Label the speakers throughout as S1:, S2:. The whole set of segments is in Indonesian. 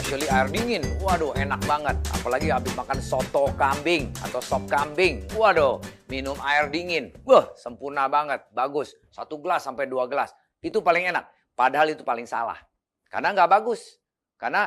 S1: especially air dingin. Waduh, enak banget. Apalagi habis makan soto kambing atau sop kambing. Waduh, minum air dingin. Wah, sempurna banget. Bagus. 1 gelas sampai 2 gelas. Itu paling enak. Padahal itu paling salah. Karena nggak bagus. Karena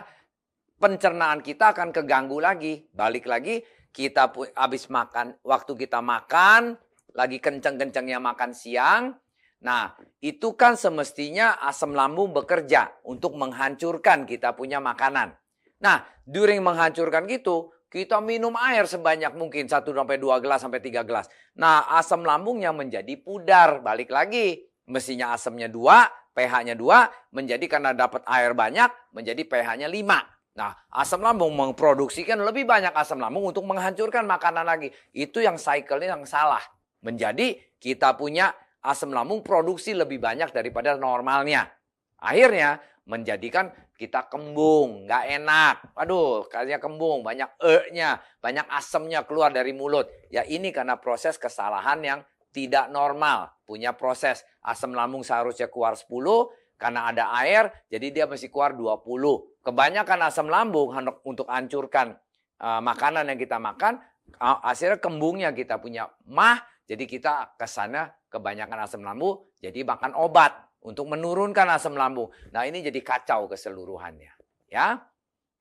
S1: pencernaan kita akan keganggu lagi. Balik lagi, kita habis makan, waktu kita makan, lagi kenceng-kencengnya makan siang. Nah, itu kan semestinya asam lambung bekerja untuk menghancurkan kita punya makanan. Nah, during menghancurkan gitu, kita minum air sebanyak mungkin 1-2 gelas sampai 3 gelas. Nah, asam lambungnya menjadi pudar. Balik lagi, mestinya asamnya 2, pH-nya 2, menjadi karena dapat air banyak, menjadi pH-nya 5. Nah, asam lambung memproduksikan lebih banyak asam lambung untuk menghancurkan makanan lagi. Itu yang cycle-nya yang salah. Menjadi kita punya asam lambung produksi lebih banyak daripada normalnya. Akhirnya menjadikan kita kembung, nggak enak. Aduh, kayaknya kembung, banyak e-nya, banyak asamnya keluar dari mulut. Ya ini karena proses kesalahan yang tidak normal. Punya proses asam lambung seharusnya keluar 10, karena ada air, jadi dia mesti keluar 20. Kebanyakan asam lambung untuk hancurkan makanan yang kita makan, hasilnya kembungnya kita punya mah, jadi kita kesana kebanyakan asam lambung, jadi makan obat untuk menurunkan asam lambung. Nah ini jadi kacau keseluruhannya. Ya.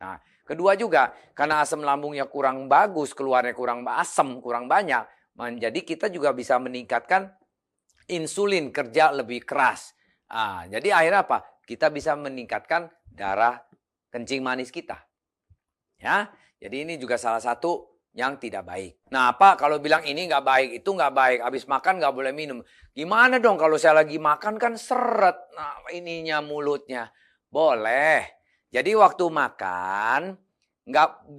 S1: Nah kedua juga, karena asam lambungnya kurang bagus, keluarnya kurang asam, kurang banyak, jadi kita juga bisa meningkatkan insulin kerja lebih keras. Jadi akhirnya apa? Kita bisa meningkatkan darah kencing manis kita. Ya, jadi ini juga salah satu yang tidak baik. Nah, Pak kalau bilang ini nggak baik, itu nggak baik, habis makan nggak boleh minum. Gimana dong kalau saya lagi makan kan seret, nah ininya mulutnya. Boleh. Jadi waktu makan,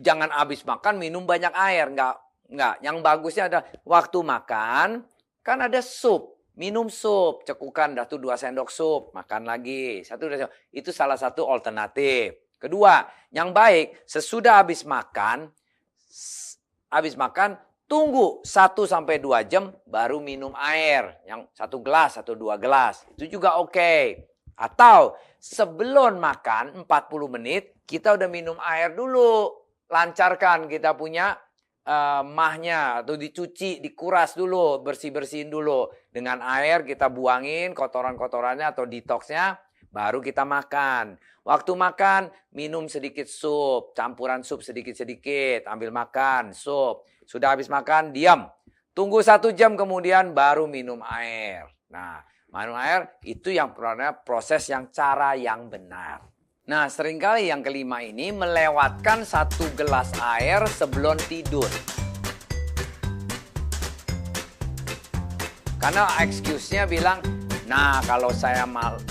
S1: jangan habis makan minum banyak air, nggak. Yang bagusnya adalah waktu makan, kan ada sup. Minum sup, cekukan dah tuh 2 sendok sup, makan lagi. Itu salah satu alternatif. Kedua, yang baik sesudah habis makan tunggu 1-2 jam baru minum air. Yang 1 gelas atau 2 gelas. Itu juga oke. Atau sebelum makan 40 menit kita udah minum air dulu. Lancarkan kita punya mahnya atau dicuci, dikuras dulu, bersih-bersihin dulu. Dengan air kita buangin kotoran-kotorannya atau detoxnya, baru kita makan. Waktu makan, minum sedikit sup, campuran sup sedikit-sedikit, ambil makan, sup. Sudah habis makan, diam. Tunggu 1 jam kemudian baru minum air. Nah, minum air itu yang proses yang cara yang benar. Nah, seringkali yang kelima ini melewatkan 1 gelas air sebelum tidur. Karena excuse-nya bilang, nah kalau saya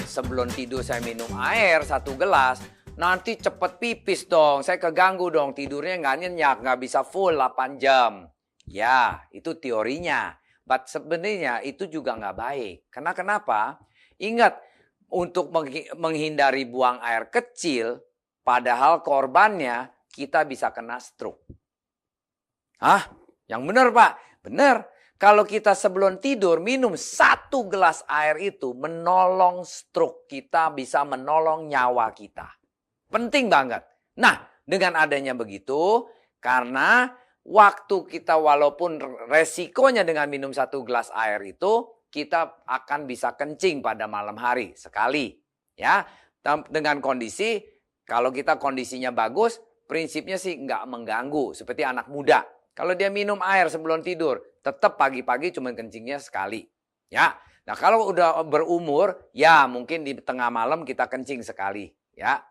S1: sebelum tidur saya minum air 1 gelas, nanti cepet pipis dong, saya keganggu dong, tidurnya nggak nyenyak, nggak bisa full 8 jam. Ya, itu teorinya. But sebenarnya itu juga nggak baik. Karena kenapa? Ingat, untuk menghindari buang air kecil, padahal korbannya kita bisa kena stroke. Hah? Yang benar Pak? Benar. Kalau kita sebelum tidur minum 1 gelas air itu menolong stroke kita, bisa menolong nyawa kita. Penting banget. Nah, dengan adanya begitu, karena waktu kita walaupun resikonya dengan minum 1 gelas air itu, kita akan bisa kencing pada malam hari sekali. Ya, dengan kondisi, kalau kita kondisinya bagus, prinsipnya sih nggak mengganggu. Seperti anak muda. Kalau dia minum air sebelum tidur, tetap pagi-pagi cuma kencingnya sekali. Ya, nah kalau udah berumur, ya mungkin di tengah malam kita kencing sekali. Ya,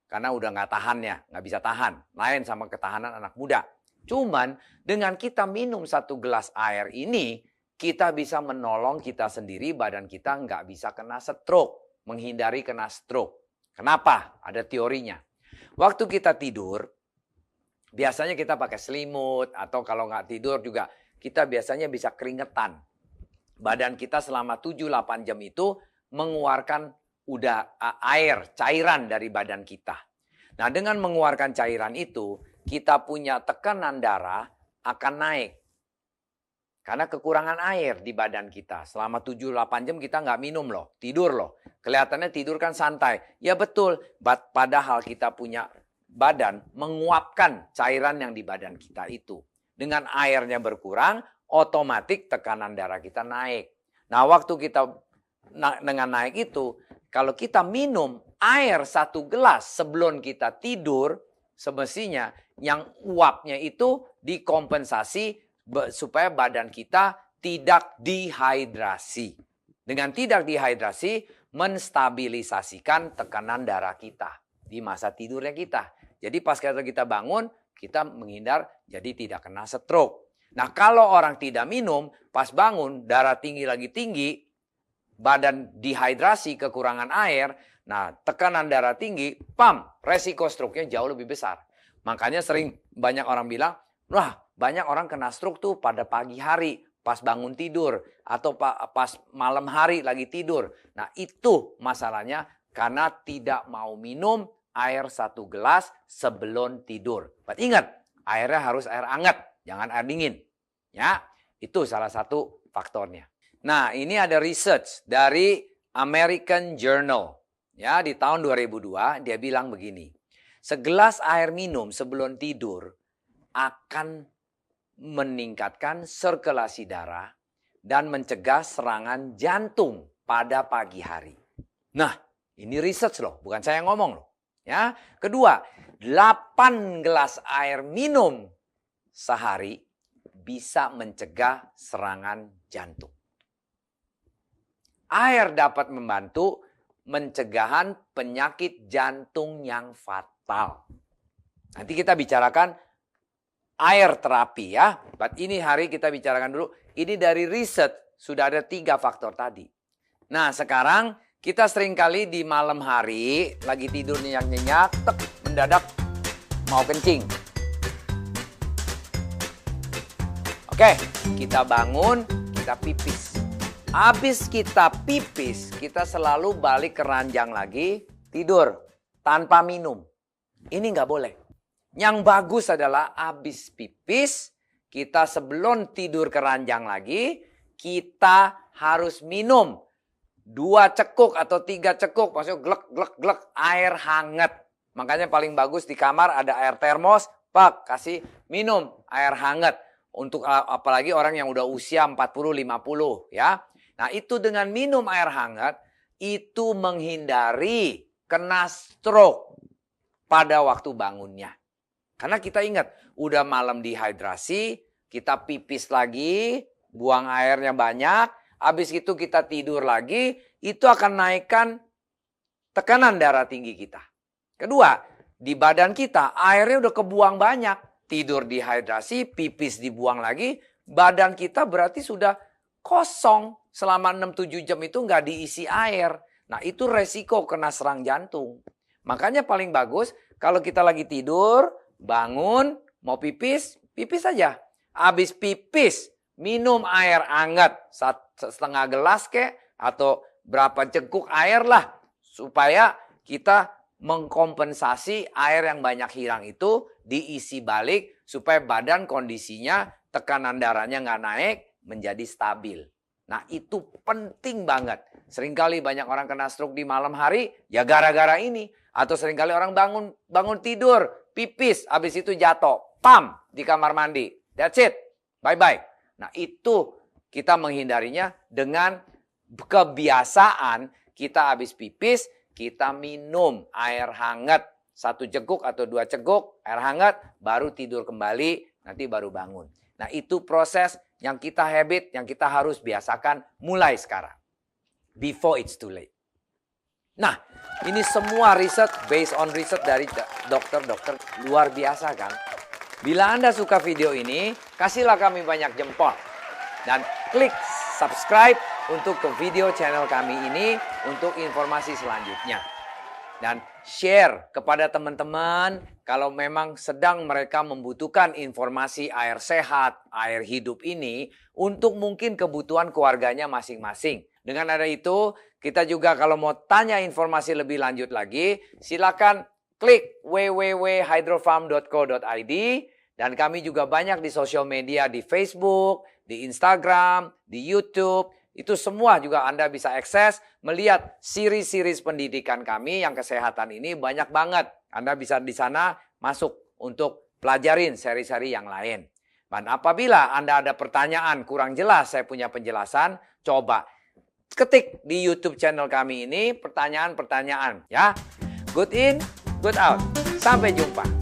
S1: karena udah nggak tahannya, nggak bisa tahan. Lain sama ketahanan anak muda. Cuman dengan kita minum 1 gelas air ini, kita bisa menolong kita sendiri, badan kita nggak bisa kena stroke. Menghindari kena stroke. Kenapa? Ada teorinya. Waktu kita tidur, biasanya kita pakai selimut, atau kalau nggak tidur juga, kita biasanya bisa keringetan. Badan kita selama 7-8 jam itu mengeluarkan air, cairan dari badan kita. Nah dengan mengeluarkan cairan itu, kita punya tekanan darah akan naik. Karena kekurangan air di badan kita. Selama 7-8 jam kita nggak minum loh. Tidur loh. Kelihatannya tidur kan santai. Ya betul. Padahal kita punya badan menguapkan cairan yang di badan kita itu. Dengan airnya berkurang, otomatis tekanan darah kita naik. Nah, waktu kita dengan naik itu, kalau kita minum air 1 gelas sebelum kita tidur, semestinya yang uapnya itu dikompensasi supaya badan kita tidak dehidrasi. Dengan tidak dehidrasi, menstabilisasikan tekanan darah kita di masa tidurnya kita. Jadi pas kita bangun, kita menghindar jadi tidak kena stroke. Nah, kalau orang tidak minum, pas bangun darah tinggi lagi tinggi, badan dehidrasi, kekurangan air, nah tekanan darah tinggi, resiko stroke-nya jauh lebih besar. Makanya sering banyak orang bilang, wah banyak orang kena stroke tuh pada pagi hari, pas bangun tidur, atau pas malam hari lagi tidur. Nah itu masalahnya karena tidak mau minum air 1 gelas sebelum tidur. But ingat, airnya harus air hangat, jangan air dingin. Ya, itu salah satu faktornya. Nah, ini ada research dari American Journal. Ya, di tahun 2002 dia bilang begini. Segelas air minum sebelum tidur akan meningkatkan sirkulasi darah dan mencegah serangan jantung pada pagi hari. Nah, ini research loh, bukan saya yang ngomong loh. Ya, kedua, 8 gelas air minum sehari bisa mencegah serangan jantung. Air dapat membantu pencegahan penyakit jantung yang fatal. Nanti kita bicarakan air terapi ya. But ini hari kita bicarakan dulu. Ini dari riset sudah ada 3 faktor tadi. Nah sekarang kita seringkali di malam hari lagi tidur nyenyak-nyenyak, mendadak mau kencing. Oke, kita bangun, kita pipis. Habis kita pipis, kita selalu balik ke ranjang lagi, tidur tanpa minum. Ini nggak boleh. Yang bagus adalah habis pipis, kita sebelum tidur ke ranjang lagi, kita harus minum 2 cekuk atau 3 cekuk, maksudnya glek air hangat. Makanya paling bagus di kamar ada air termos, Pak, kasih minum air hangat. Untuk apalagi orang yang udah usia 40-50 ya. Nah itu dengan minum air hangat, itu menghindari kena stroke pada waktu bangunnya. Karena kita ingat, udah malam dehidrasi, kita pipis lagi, buang airnya banyak, habis itu kita tidur lagi, itu akan naikkan tekanan darah tinggi kita. Kedua, di badan kita airnya udah kebuang banyak, tidur dehidrasi, pipis dibuang lagi, badan kita berarti sudah kosong. Selama 6-7 jam itu nggak diisi air. Nah itu resiko kena serang jantung. Makanya paling bagus kalau kita lagi tidur, bangun, mau pipis, pipis saja. Habis pipis, minum air hangat 1,5 gelas kek atau berapa cengkuk air lah. Supaya kita mengkompensasi air yang banyak hilang itu diisi balik supaya badan kondisinya tekanan darahnya nggak naik menjadi stabil. Nah itu penting banget. Seringkali banyak orang kena stroke di malam hari ya gara-gara ini. Atau seringkali orang bangun tidur, pipis, habis itu jatuh, di kamar mandi. That's it, bye-bye. Nah itu kita menghindarinya dengan kebiasaan kita habis pipis, kita minum air hangat. 1 ceguk atau 2 ceguk air hangat, baru tidur kembali, nanti baru bangun. Nah itu proses yang kita habit, yang kita harus biasakan mulai sekarang. Before it's too late. Nah, ini semua riset, based on riset dari dokter-dokter luar biasa kan. Bila Anda suka video ini, kasihlah kami banyak jempol. Dan klik subscribe untuk ke video channel kami ini untuk informasi selanjutnya. Dan share kepada teman-teman kalau memang sedang mereka membutuhkan informasi air sehat, air hidup ini untuk mungkin kebutuhan keluarganya masing-masing. Dengan ada itu, kita juga kalau mau tanya informasi lebih lanjut lagi, silakan klik www.hydrofarm.co.id dan kami juga banyak di sosial media di Facebook, di Instagram, di YouTube. Itu semua juga Anda bisa akses, melihat series-series pendidikan kami yang kesehatan ini banyak banget. Anda bisa di sana masuk untuk pelajarin seri-seri yang lain. Dan apabila Anda ada pertanyaan kurang jelas, saya punya penjelasan, coba ketik di YouTube channel kami ini pertanyaan-pertanyaan ya. Good in, good out. Sampai jumpa.